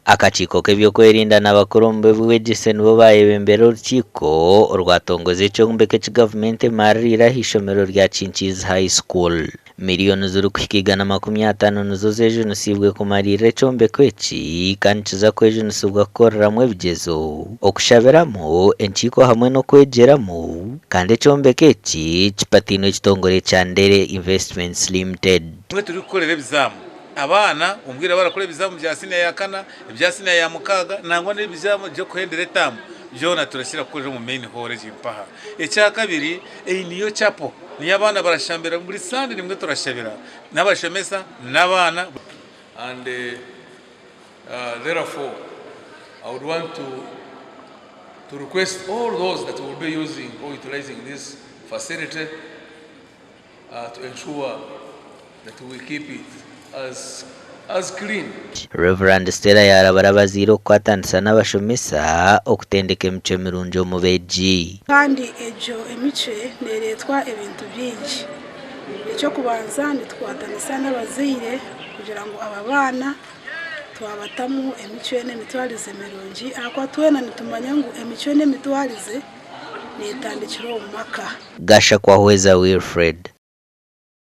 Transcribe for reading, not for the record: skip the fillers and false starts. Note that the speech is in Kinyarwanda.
Akachiko kebyo kwerinda n'abakorombe bwegise nibo bayebembera urukiko rwatongoze cyombeke ci government marira hishomero rya Chinchiz High School. Miliyoni zuru kwikigana 50 nizo zeje nusibwe kumarira cyombeke ci kanchiza kweje nusubwa korramwe bigezo okushaberamo enciko hamwe no kwegeramo kandi cyombeke ci cipatino kitongore cya Ndere Investments Limited. Mwe turi gukorera ibizamu abana umbwira barakora ibizamu bya sine ya kana ibya sine ya mukaga nangwa n'ibizamu byo kuhendere tamu jona turashyira kuje mu main hall jimpaha. Icya kabiri niyo chapo ni abana barashambira muri sande nimwe turashabira n'abashemesa n'abana. And therefore I would want to request all those that will be using or utilizing this facility to ensure that we keep it as clean. Reverend Stella yarabarabaziro kwatandisa n'abashomesa okutendeka emicwe mirungi mu beegi kandi ejo emicwe neretwa ebintu byinshi. Icyo kubanza nitwatanisa n'abazire kugira ngo ababana twabatamu emicwe n'emitwalize mirungi akwa twena nitumanya ngo emicwe n'emitwalize netandikiro umaka. Gasha kwa Hweza Wilfred